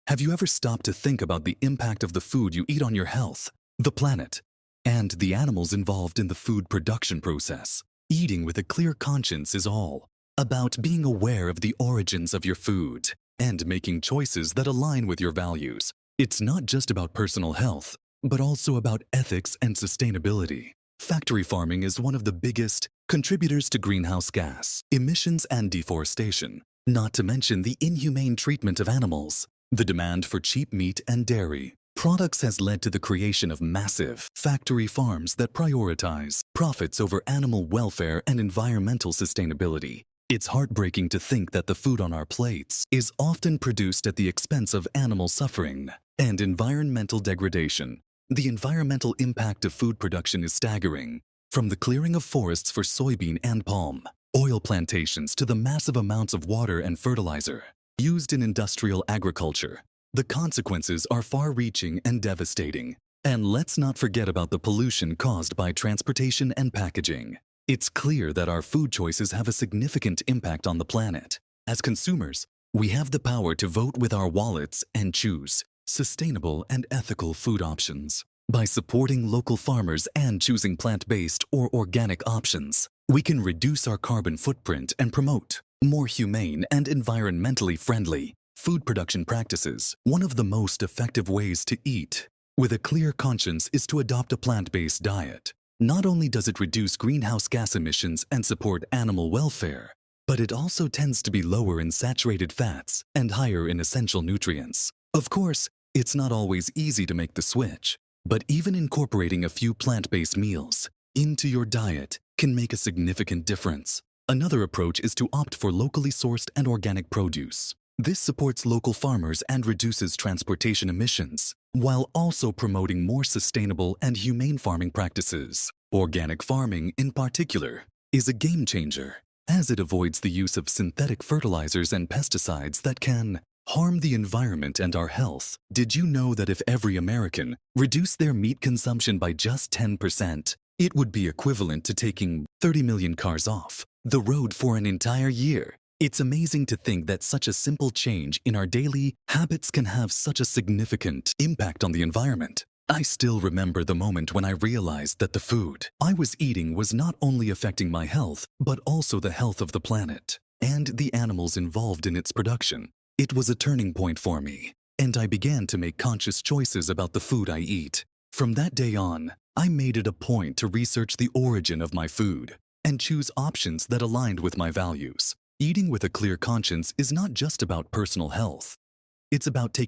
Have you ever stopped to think about the impact of the food you eat on your health, the planet, and the animals involved in the food production process? Eating with a clear conscience is all about being aware of the origins of your food and making choices that align with your values. It's not just about personal health, but also about ethics and sustainability. Factory farming is one of the biggest contributors to greenhouse gas emissions and deforestation, not to mention the inhumane treatment of animals. The demand for cheap meat and dairy products has led to the creation of massive factory farms that prioritize profits over animal welfare and environmental sustainability. It's heartbreaking to think that the food on our plates is often produced at the expense of animal suffering and environmental degradation. The environmental impact of food production is staggering, from the clearing of forests for soybean and palm oil plantations to the massive amounts of water and fertilizer used in industrial agriculture. The consequences are far-reaching and devastating. And let's not forget about the pollution caused by transportation and packaging. It's clear that our food choices have a significant impact on the planet. As consumers, we have the power to vote with our wallets and choose sustainable and ethical food options. By supporting local farmers and choosing plant-based or organic options, we can reduce our carbon footprint and promote more humane and environmentally friendly food production practices. One of the most effective ways to eat with a clear conscience is to adopt a plant-based diet. Not only does it reduce greenhouse gas emissions and support animal welfare, but it also tends to be lower in saturated fats and higher in essential nutrients. Of course, it's not always easy to make the switch, but even incorporating a few plant-based meals into your diet can make a significant difference. Another approach is to opt for locally sourced and organic produce. This supports local farmers and reduces transportation emissions, while also promoting more sustainable and humane farming practices. Organic farming, in particular, is a game changer, as it avoids the use of synthetic fertilizers and pesticides that can harm the environment and our health. Did you know that if every American reduced their meat consumption by just 10%, it would be equivalent to taking 30 million cars off the road for an entire year? It's amazing to think that such a simple change in our daily habits can have such a significant impact on the environment. I still remember the moment when I realized that the food I was eating was not only affecting my health, but also the health of the planet and the animals involved in its production. It was a turning point for me, and I began to make conscious choices about the food I eat. From that day on, I made it a point to research the origin of my food and choose options that aligned with my values. Eating with a clear conscience is not just about personal health. It's about taking